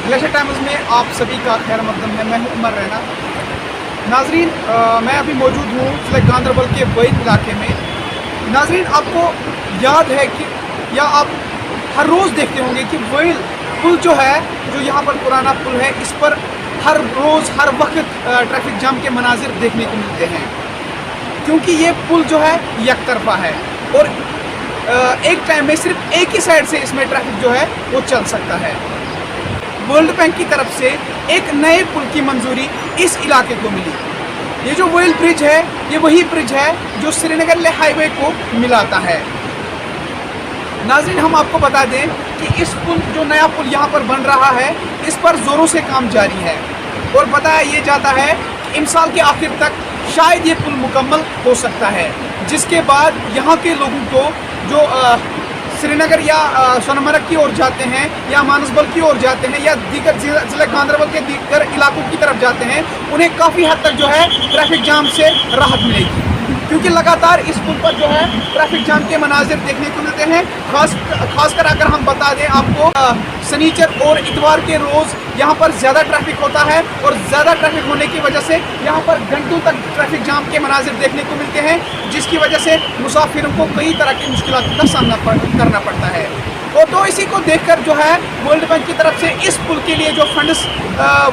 Glacier times में आप सभी का खैर मकदम है। मैं हूं उमर रैना। नाजरीन, मैं अभी मौजूद हूँ ज़िला गांदरबल के वहीद इलाके में। नाजरीन, आपको याद है कि या आप हर रोज़ देखते होंगे कि वहीद पुल जो है, जो यहाँ पर पुराना पुल है, इस पर हर रोज़ हर वक्त ट्रैफिक जाम के मनाजिर देखने को मिलते हैं, क्योंकि ये पुल जो है एक तरफा है और एक टाइम में सिर्फ एक ही साइड से इसमें ट्रैफिक जो है वो चल सकता है। वर्ल्ड बैंक की तरफ से एक नए पुल की मंजूरी इस इलाके को मिली। ये जो वर्ल्ड ब्रिज है, ये वही ब्रिज है जो श्रीनगर ले हाईवे को मिलाता है। नाज़रीन, हम आपको बता दें कि इस पुल, जो नया पुल यहाँ पर बन रहा है, इस पर ज़ोरों से काम जारी है और बताया ये जाता है कि इस साल के आखिर तक शायद ये पुल मुकम्मल हो सकता है, जिसके बाद यहाँ के लोगों को जो श्रीनगर या सोनमर्ग की ओर जाते हैं या मानसबल की ओर जाते हैं या दीगर ज़िला गांदरबल के दीगर इलाकों की तरफ जाते हैं, उन्हें काफ़ी हद तक जो है ट्रैफिक जाम से राहत मिलेगी, क्योंकि लगातार इस पुल पर जो है ट्रैफिक जाम के मनाजिर देखने को मिलते हैं। खासकर अगर हम बता दें आपको, शनिचर और इतवार के रोज़ यहाँ पर ज़्यादा ट्रैफिक होता है और ज़्यादा ट्रैफिक होने की वजह से यहाँ पर घंटों तक ट्रैफिक जाम के मनाजिर देखने को मिलते हैं, जिसकी वजह से मुसाफिरों को कई तरह की मुश्किलात का सामना करना पड़ता है। और तो इसी को देखकर जो है वर्ल्ड बैंक की तरफ से इस पुल के लिए जो फंड्स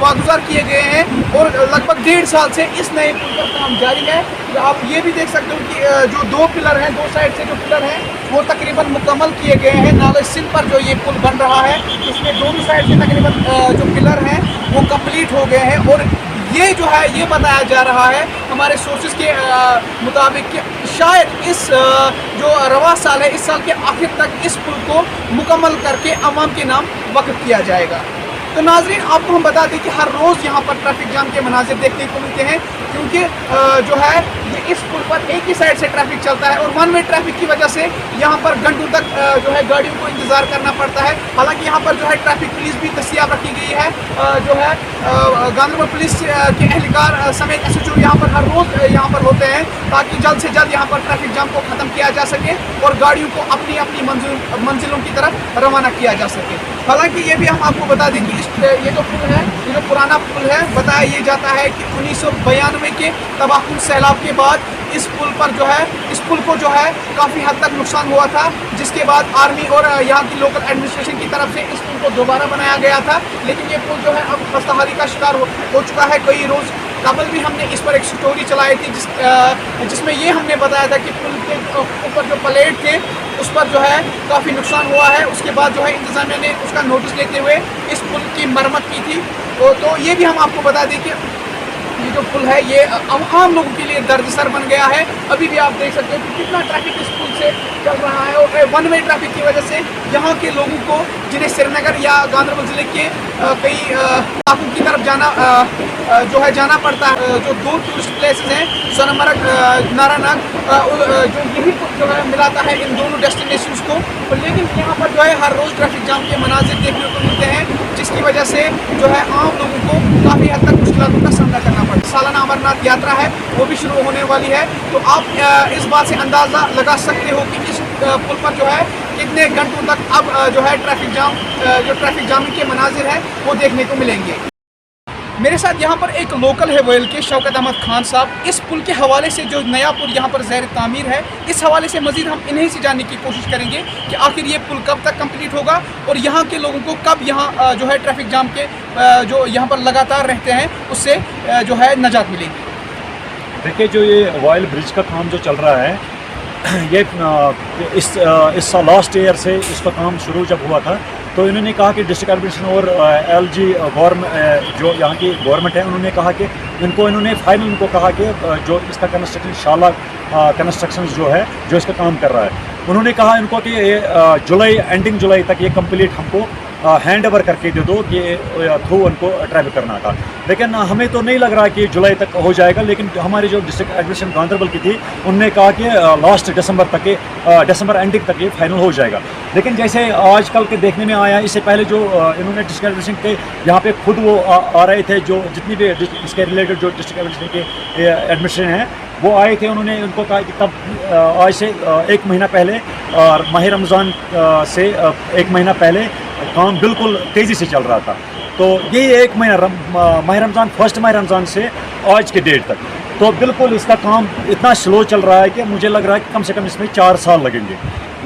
वागुजार किए गए हैं और लगभग 1.5 साल से इस नए पुल पर काम जारी है। तो आप ये भी देख सकते हो कि जो दो पिलर हैं, दो साइड से जो पिलर हैं वो तकरीबन मुकम्मल किए गए हैं। नाले सिंध पर जो ये पुल बन रहा है, इसमें दोनों साइड से तकरीबन जो पिलर हैं वो कंप्लीट हो गए हैं और ये जो है ये बताया जा रहा है हमारे सोर्सेज के मुताबिक कि शायद इस जो रवा साल है, इस साल के आखिर तक इस पुल को मुकम्मल करके अवाम के नाम वक्फ किया जाएगा। तो नाजरीन, आपको हम बता दें कि हर रोज़ यहाँ पर ट्रैफिक जाम के मनाजिर देखने को मिलते हैं, क्योंकि जो है ये इस पुल पर एक ही साइड से ट्रैफिक चलता है और वन वे ट्रैफिक की वजह से यहाँ पर घंटों तक जो है गाड़ियों को इंतज़ार करना पड़ता है। हालांकि यहाँ पर जो है ट्रैफिक पुलिस भी दस्तियाब रखी गई है। जो है गांदरबल पुलिस के एहलकार समेत SHO यहाँ पर हर रोज़ यहाँ पर होते हैं, ताकि जल्द से जल्द यहाँ पर ट्रैफिक जाम को ख़त्म किया जा सके और गाड़ियों को अपनी अपनी मंजिलों की तरफ रवाना किया जा सके। हालांकि ये भी हम आपको बता दें कि ये जो पुल है, ये जो पुराना पुल है, बताया ये जाता है कि 1992 के तबाहकुन सैलाब के बाद इस पुल पर जो है, इस पुल को जो है काफ़ी हद तक नुकसान हुआ था, जिसके बाद आर्मी और यहाँ की लोकल एडमिनिस्ट्रेशन की तरफ से इस पुल को दोबारा बनाया गया था। लेकिन ये पुल जो है अब खस्ताहाली का शिकार हो चुका है। कई रोज़ कबल भी हमने इस पर एक स्टोरी चलाई थी जिसमें ये हमने बताया था कि पुल के ऊपर जो प्लेट थे उस पर जो है काफ़ी नुकसान हुआ है। उसके बाद जो है इंतज़ामिया ने उसका नोटिस लेते हुए इस पुल की मरम्मत की थी। तो ये भी हम आपको बता दें कि ये जो पुल है ये आम लोगों के लिए दर्द-सर बन गया है। अभी भी आप देख सकते हो कि कितना ट्रैफिक इस पुल से चल रहा है और वन वे ट्रैफिक की वजह से यहाँ के लोगों को, जिन्हें श्रीनगर या गांदरबल ज़िले के कई इलाकों की तरफ जाना पड़ता है, जो दो टूरिस्ट प्लेसेस हैं, सोनमर्ग, नारानग, जो यही पुल जो है मिलाता है इन दोनों डेस्टिनेशंस को। लेकिन यहाँ पर जो है हर रोज़ ट्रैफिक जाम के मनाजिर देखने को मिलते हैं, जिसकी वजह से जो है आम लोगों को काफ़ी हद तक मुश्किलों का सामना करना पड़ता है। सालाना अमरनाथ यात्रा है, वो भी शुरू होने वाली है, तो आप इस बात से अंदाज़ा लगा सकते हो कि इस पुल पर जो है कितने घंटों तक अब जो है ट्रैफिक जाम के मनाजिर है वो देखने को मिलेंगे। मेरे साथ यहाँ पर एक लोकल है वहीद के, शौकत अहमद खान साहब। इस पुल के हवाले से, जो नया पुल यहाँ पर ज़ैर तामीर है, इस हवाले से मज़ीद हम इन्हीं से जानने की कोशिश करेंगे कि आखिर ये पुल कब तक कंप्लीट होगा और यहाँ के लोगों को कब यहाँ जो है ट्रैफिक जाम के जो यहाँ पर लगातार रहते हैं उससे जो है निजात मिलेगी। देखिए, जो ये वॉयल ब्रिज का काम जो चल रहा है, ये इस साल लास्ट ईयर से इसका काम शुरू जब हुआ था, तो इन्होंने कहा कि डिस्ट्रिक्ट एडमिनिस्ट्रेशन और LG गवर्नमेंट, जो यहाँ की गवर्नमेंट है, उन्होंने कहा कि इन्होंने फाइनल इनको कहा कि जो इसका कंस्ट्रक्शन शाला कंस्ट्रक्शन जो है, जो इसका काम कर रहा है, उन्होंने कहा इनको कि एंडिंग जुलाई तक ये कंप्लीट हमको हैंड ओवर करके दे दो कि थ्रू उनको ट्रैवल करना था। लेकिन हमें तो नहीं लग रहा कि जुलाई तक हो जाएगा, लेकिन हमारी जो डिस्ट्रिक्ट एडमिनिस्ट्रेशन गांदरबल की थी, उनने कहा कि लास्ट दिसंबर एंडिंग तक ये फाइनल हो जाएगा। लेकिन जैसे आजकल के देखने में आया, इससे पहले जो इन्होंने डिस्ट्रिक्ट एडमिनिस्ट्रेशन के यहाँ पे खुद वो आ रहे थे, जो जितनी भी इसके रिलेटेड जो डिस्ट्रिक्ट एडमिनिस्ट्रेशन के एडमिनिस्ट्रेशन हैं, वो आए थे, उन्होंने उनको कहा कि तब आज से 1 महीना पहले और माह रमज़ान से 1 महीना पहले काम बिल्कुल तेज़ी से चल रहा था। तो यही 1 महीना माह रमज़ान, फर्स्ट माह रमज़ान से आज के डेट तक तो बिल्कुल इसका काम इतना स्लो चल रहा है कि मुझे लग रहा है कि कम से कम इसमें 4 साल लगेंगे।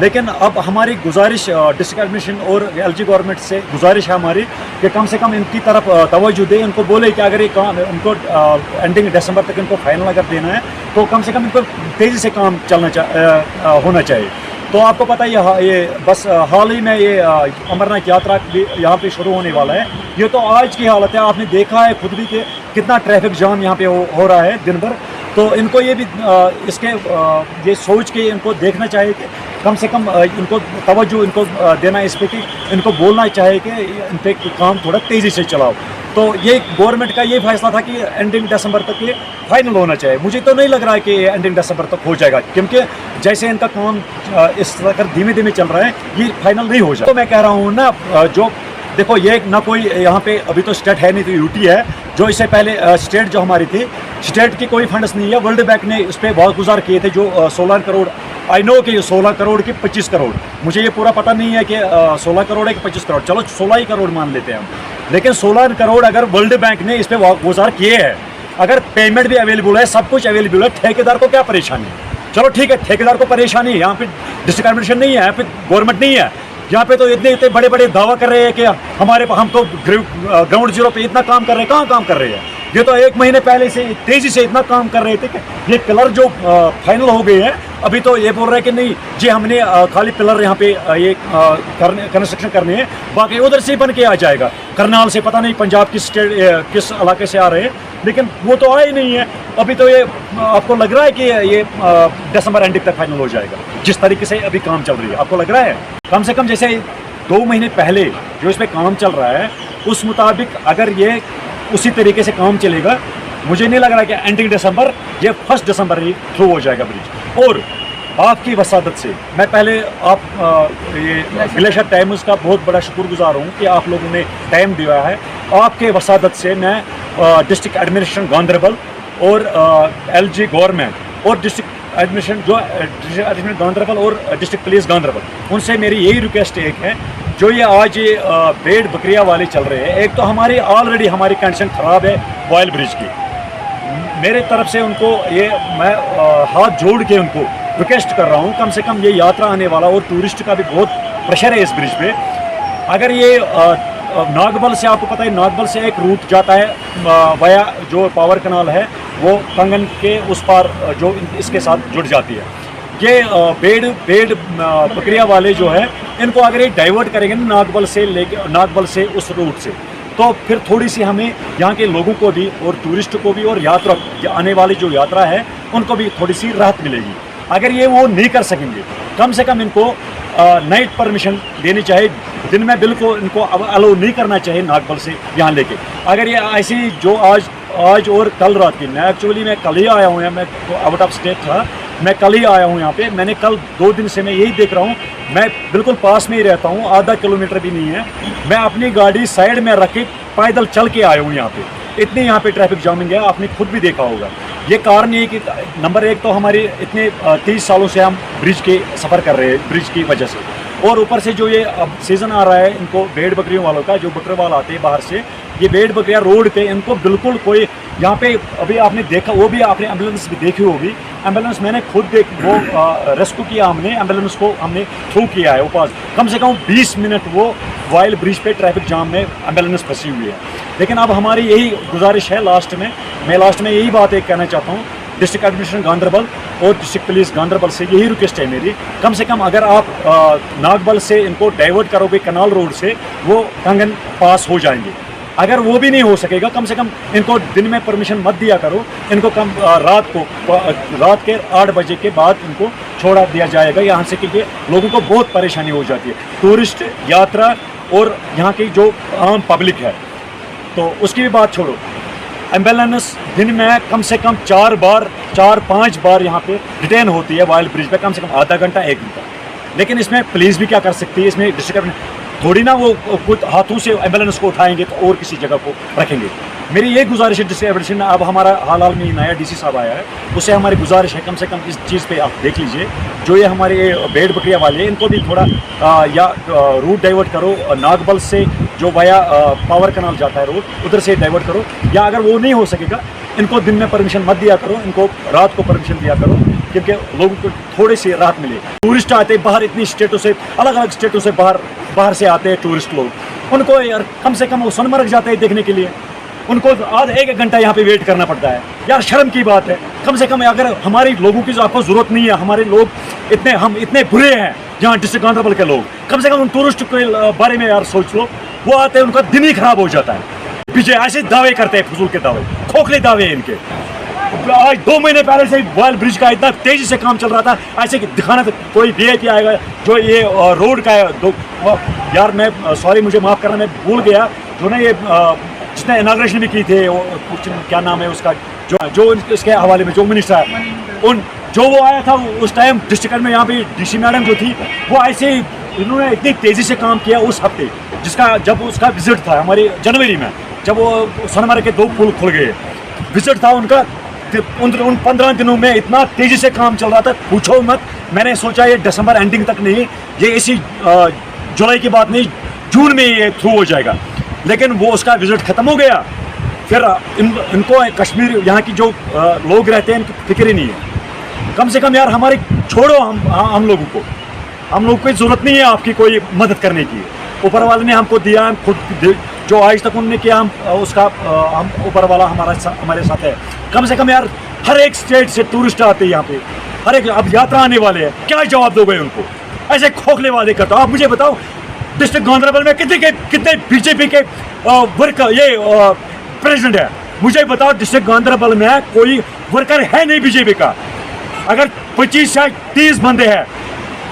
लेकिन अब हमारी गुजारिश डिस्ट्रिक्ट एडमिनिस्ट्रेशन और एलजी गवर्नमेंट से गुजारिश है हमारी कि कम से कम इनकी तरफ तवज्जो दें, इनको बोले कि अगर ये काम उनको एंडिंग दिसंबर तक इनको फाइनल अगर देना है तो कम से कम इनको तेज़ी से काम होना चाहिए। तो आपको पता है ये बस हाल ही में ये अमरनाथ यात्रा भी यहाँ पे शुरू होने वाला है। ये तो आज की हालत है, आपने देखा है खुद भी कि कितना ट्रैफिक जाम यहाँ पे हो रहा है दिन भर। तो इनको ये भी इसके ये सोच के इनको देखना चाहिए कि कम से कम इनको तवज्जो इनको देना इस पे कि इनको बोलना चाहिए कि इन पे काम थोड़ा तेज़ी से चलाओ। तो ये गवर्नमेंट का ये फैसला था कि एंडिंग दिसंबर तक ये फाइनल होना चाहिए। मुझे तो नहीं लग रहा है कि एंडिंग दिसंबर तक हो जाएगा, क्योंकि जैसे इनका काम इस तरह धीमे धीमे चल रहा है ये फाइनल नहीं हो जाएगा। तो मैं कह रहा हूँ ना, जो देखो ये ना कोई यहाँ पे अभी तो स्टेट है नहीं, तो यूटी है जो इससे पहले स्टेट जो हमारी थी, स्टेट की कोई फंड्स नहीं है। वर्ल्ड बैंक ने इस पर बहुत गुजार किए थे, जो 16 करोड़, आई नो कि 16 करोड़ की 25 करोड़, मुझे ये पूरा पता नहीं है कि 16 करोड़ है कि 25 करोड़, चलो 16 ही करोड़ मान लेते हैं हम। लेकिन 16 करोड़ अगर वर्ल्ड बैंक ने इस पर गुजार किए हैं, अगर पेमेंट भी अवेलेबल है, सब कुछ अवेलेबल है, ठेकेदार को क्या परेशानी है? चलो ठीक है, ठेकेदार को परेशानी है, यहाँ पे डिस्ट्रिक्ट एडमिनिस्ट्रेशन नहीं है, यहाँ पे गवर्नमेंट नहीं है, यहाँ पे तो इतने बड़े बड़े दावा कर रहे हैं कि हम तो ग्राउंड जीरो पे इतना काम कर रहे हैं। कहाँ काम कर रहे हैं? ये तो 1 महीने पहले से तेज़ी से इतना काम कर रहे थे कि ये पिलर जो फाइनल हो गए हैं, अभी तो ये बोल रहे हैं कि नहीं जी हमने खाली पिलर यहाँ पे ये कंस्ट्रक्शन करने हैं, बाकी उधर से बन के आ जाएगा। करनाल से पता नहीं पंजाब किस इलाके से आ रहे हैं, लेकिन वो तो आया ही नहीं है। अभी तो ये आपको लग रहा है कि ये दिसंबर एंडिंग तक फाइनल हो जाएगा जिस तरीके से अभी काम चल रही है? आपको लग रहा है? कम से कम जैसे 2 महीने पहले जो इस पर काम चल रहा है उस मुताबिक अगर ये उसी तरीके से काम चलेगा, मुझे नहीं लग रहा कि एंडिंग दिसंबर ये 1 दिसंबर ही थ्रू हो जाएगा ब्रिज। और आपकी वसादत से मैं पहले ये ग्लेशियर टाइम्स का बहुत बड़ा शुक्रगुजार हूँ कि आप लोगों ने टाइम दिया है। आपके वसादत से मैं डिस्ट्रिक्ट एडमिनिस्ट्रेशन गांधरबल और एलजी गवर्नमेंट और डिस्ट्रिक्ट एडमिनिस्ट्रेशन गांधरबल और डिस्ट्रिक्ट पुलिस गांधरबल, उनसे मेरी यही रिक्वेस्ट एक है, जो ये आज ये भेड़ बकरियां वाले चल रहे हैं, एक तो हमारी ऑलरेडी हमारी कंडीशन ख़राब है बॉयल ब्रिज की, मेरे तरफ से उनको ये मैं हाथ जोड़ के उनको रिक्वेस्ट कर रहा हूँ, कम से कम ये यात्रा आने वाला और टूरिस्ट का भी बहुत प्रेशर है इस ब्रिज पे। अगर ये नागबल से, आपको पता है नागबल से एक रूट जाता है वाया जो पावर कनाल है, वो कंगन के उस पार जो इसके साथ जुड़ जाती है। ये भेड़ बकरिया वाले जो है, इनको अगर ये डाइवर्ट करेंगे ना नागबल से उस रूट से, तो फिर थोड़ी सी हमें यहाँ के लोगों को भी और टूरिस्ट को भी और यात्रा आने वाली जो यात्रा है उनको भी थोड़ी सी राहत मिलेगी। अगर ये वो नहीं कर सकेंगे, कम से कम इनको नाइट परमिशन देनी चाहिए, दिन में बिल्कुल इनको अलाउ नहीं करना चाहिए नागबल से यहाँ लेके। अगर ये ऐसी जो आज और कल रात की, मैं कल ही आया हूँ, मैं आउट ऑफ स्टेट था, मैं कल ही आया हूँ यहाँ पे, मैंने कल 2 दिन से मैं यही देख रहा हूँ, मैं बिल्कुल पास में ही रहता हूँ, आधा किलोमीटर भी नहीं है, मैं अपनी गाड़ी साइड में रख के पैदल चल के आया हूँ यहाँ पे। इतनी यहाँ पे ट्रैफिक जामिंग है, आपने खुद भी देखा होगा। ये कारण ये कि नंबर 1 तो हमारी इतने 30 सालों से हम ब्रिज के सफ़र कर रहे हैं ब्रिज की वजह से, और ऊपर से जो ये अब सीज़न आ रहा है इनको भेड़ बकरियों वालों का, जो बकरवाल आते हैं बाहर से, ये भेड़ बकरियाँ रोड पे इनको बिल्कुल कोई यहाँ पे अभी आपने देखा, वो भी आपने एम्बुलेंस भी देखी होगी, एम्बुलेंस मैंने खुद वो रेस्क्यू किया, हमने एम्बुलेंस को हमने थ्रू किया है ऊपर, कम से कम 20 मिनट वो वाइल ब्रिज पे ट्रैफिक जाम में एम्बुलेंस फंसी हुई है। लेकिन अब हमारी यही गुजारिश है मैं लास्ट में यही बात एक कहना चाहता हूँ, डिस्ट्रिक्ट एडमिनिस्ट्रेशन गांधरबल और डिस्ट्रिक्ट पुलिस गांधरबल से यही रिक्वेस्ट है मेरी, कम से कम अगर आप नागबल से इनको डाइवर्ट करोगे कनाल रोड से, वो कंगन पास हो जाएंगे। अगर वो भी नहीं हो सकेगा, कम से कम इनको दिन में परमिशन मत दिया करो, इनको रात के 8 बजे के बाद इनको छोड़ा दिया जाएगा यहाँ से, क्योंकि लोगों को बहुत परेशानी हो जाती है, टूरिस्ट यात्रा और यहाँ की जो आम पब्लिक है। तो उसकी भी बात छोड़ो, एम्बुलेंस दिन में कम से कम 4-5 बार यहाँ पे डिटेन होती है वाइल ब्रिज पे, कम से कम आधा घंटा 1 घंटा। लेकिन इसमें पुलिस भी क्या कर सकती है, इसमें डिस्ट्रिक्ट थोड़ी ना वो खुद हाथों से एम्बुलेंस को उठाएंगे तो और किसी जगह को रखेंगे। मेरी ये गुजारिश है डिस्ट्रिक्ट एडमिनिस्ट्रेशन, अब हमारा हाल ही में नया डीसी साहब आया है, उससे हमारी गुजारिश है कम से कम इस चीज़ पे आप देख लीजिए, जो ये हमारे भेड़ बकरियाँ वाले हैं इनको भी थोड़ा या रूट डाइवर्ट करो, नागबल से जो वाया पावर कनाल जाता है रोड उधर से डाइवर्ट करो, या अगर वो नहीं हो सकेगा इनको दिन में परमिशन मत दिया करो, इनको रात को परमिशन दिया करो, क्योंकि लोगों को थोड़ी सी राहत मिले। टूरिस्ट आते हैं बाहर, इतनी स्टेटों से अलग अलग स्टेटों से बाहर से आते हैं टूरिस्ट लोग, उनको यार कम से कम वो सोनमर्ग जाते हैं देखने के लिए, उनको आधा एक घंटा यहाँ पे वेट करना पड़ता है। यार शर्म की बात है, कम से कम अगर हमारी लोगों की जो आपको ज़रूरत नहीं है, हमारे लोग हम इतने बुरे हैं जहाँ डिस्ट्रिक्ट गांधरबल के लोग, कम से कम उन टूरिस्ट के बारे में यार सोच लो, वो आते हैं उनका दिन ही खराब हो जाता है। पीछे ऐसे दावे करते हैं, फजूल के दावे, खोखले दावे हैं इनके। आज 2 महीने पहले से वॉयल ब्रिज का इतना तेजी से काम चल रहा था, ऐसे दिखाना था कोई वीआईपी आएगा जो ये रोड का है यार मैं सॉरी मुझे माफ़ करना, मैं भूल गया, जो ना ये जिसने इनाग्रेशन भी की थे, कुछ क्या नाम है उसका, जो इसके हवाले में जो मिनिस्टर है जो वो आया था उस टाइम डिस्ट्रिक्ट में, यहाँ पे डीसी मैडम जो थी वो ऐसे इन्होंने इतनी तेज़ी से काम किया उस हफ्ते, जिसका जब उसका विजिट था हमारी जनवरी में, जब वो सोनमर्ग के 2 पुल खुल गए, विजिट था उनका, उन 15 दिनों में इतना तेज़ी से काम चल रहा था पूछो मत। मैंने सोचा ये दिसंबर एंडिंग तक नहीं, ये इसी जुलाई की बात नहीं, जून में ये थ्रू हो जाएगा, लेकिन वो उसका विजिट ख़त्म हो गया। फिर इनको कश्मीर यहाँ की जो लोग रहते हैं इनकी फिक्र ही नहीं है। कम से कम यार हमारी छोड़ो, हम लोगों को ज़रूरत नहीं है आपकी कोई मदद करने की, ऊपर वाले ने हमको दिया, हम खुद जो आज तक उन्होंने किया हम उसका हम ऊपर वाला हमारे साथ है। कम से कम यार हर एक स्टेट से टूरिस्ट आते हैं यहाँ पे, हर एक अब यात्रा आने वाले हैं, क्या जवाब दोगे उनको? ऐसे खोखले वादे करते हो आप। मुझे बताओ डिस्ट्रिक्ट गांधरबल में कितने बीजेपी के वर्कर ये प्रेसिडेंट है, मुझे बताओ डिस्ट्रिक्ट गांधरबल में कोई वर्कर है नहीं बीजेपी का? अगर 25 से 30 बंदे हैं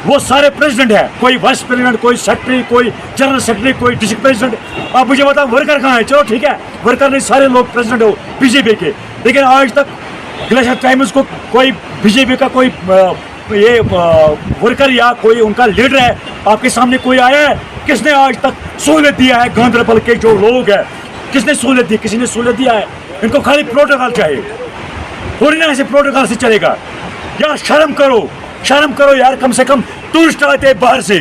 वो सारे प्रेसिडेंट है, कोई वाइस प्रेसिडेंट, कोई सेक्रेटरी, कोई जनरल सेक्रेटरी, कोई डिस्ट्रिक्ट प्रेसिडेंट। आप मुझे बताओ वर्कर कहाँ है? चलो ठीक है वर्कर नहीं, सारे लोग प्रेसिडेंट हो बीजेपी के, लेकिन आज तक ग्लेशियर टाइम्स को कोई बीजेपी का कोई ये वर्कर या कोई उनका लीडर है आपके सामने कोई आया है? किसने आज तक सहूलियत दिया है गांधरबल के जो लोग हैं? किसने सहूलियत दी? किसी ने सहूलियत दिया है? इनको खाली प्रोटोकॉल चाहिए, थोड़ी ना ऐसे प्रोटोकॉल से चलेगा। यार शर्म करो यार, कम से कम टूरिस्ट आते हैं बाहर से,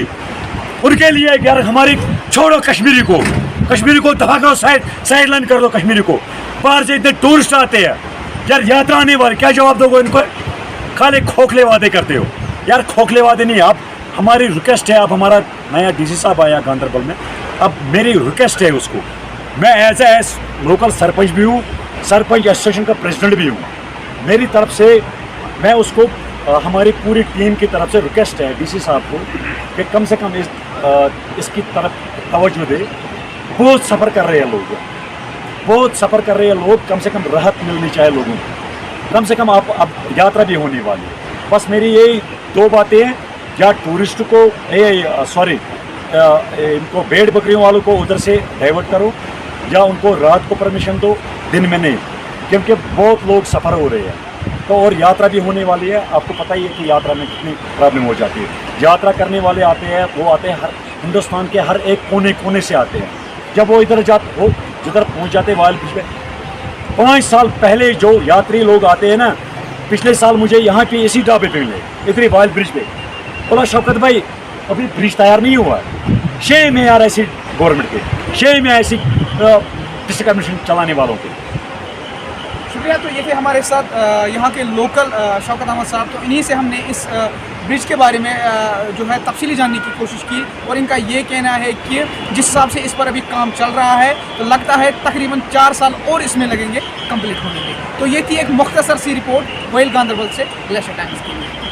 उनके लिए यार हमारी छोड़ो कश्मीरी को दफा करो, साइड लाइन कर दो कश्मीरी को। बाहर से इतने टूरिस्ट आते हैं यार, यात्रा आने वाले, क्या जवाब दोगे इनको? खाली खोखले वादे करते हो यार, खोखले वादे नहीं। आप हमारी रिक्वेस्ट है, अब हमारा नया डीसी साहब आया गांधरबल में, अब मेरी रिक्वेस्ट है उसको, मैं एज लोकल सरपंच भी हूँ, सरपंच एसोसिएशन का प्रेसिडेंट भी हूँ, मेरी तरफ से मैं उसको हमारी पूरी टीम की तरफ से रिक्वेस्ट है डीसी साहब को कि कम से कम इसकी तरफ तवज्जो दे। बहुत सफ़र कर रहे हैं लोग, कम से कम राहत मिलनी चाहिए लोगों को, कम से कम अब यात्रा भी होने वाली है। बस मेरी यही 2 बातें हैं, या टूरिस्ट को इनको भेड़ बकरियों वालों को उधर से डाइवर्ट करो, या उनको रात को परमिशन दो, दिन में नहीं, क्योंकि बहुत लोग सफ़र हो रहे हैं तो, और यात्रा भी होने वाली है। आपको पता ही है कि यात्रा में कितनी प्रॉब्लम हो जाती है। यात्रा करने वाले आते हैं, वो आते हैं हर हिंदुस्तान के हर एक कोने से आते हैं। जब वो जिधर पहुंच जाते हैं वायल ब्रिज पे, 5 साल पहले जो यात्री लोग आते हैं ना, पिछले साल मुझे यहाँ पे इसी ढाबे पे मिले, इतनी वायल ब्रिज पे, बोला शौकत भाई अभी ब्रिज तैयार नहीं हुआ है। शेम है यार ऐसी गवर्नमेंट के, शेम है ऐसी डिस्ट्रिक्ट एडमिनिस्ट्रेशन चलाने वालों के। शुक्रिया। तो ये थे हमारे साथ यहाँ के लोकल शौकत अहमद साहब। तो इन्हीं से हमने इस ब्रिज के बारे में जो है तफसीली जानने की कोशिश की, और इनका ये कहना है कि जिस हिसाब से इस पर अभी काम चल रहा है तो लगता है तकरीबन 4 साल और इसमें लगेंगे कंप्लीट होने में। तो ये थी एक मुख्तसर सी रिपोर्ट वॉयल गांधरबल से ग्लेशियर टाइम्स की।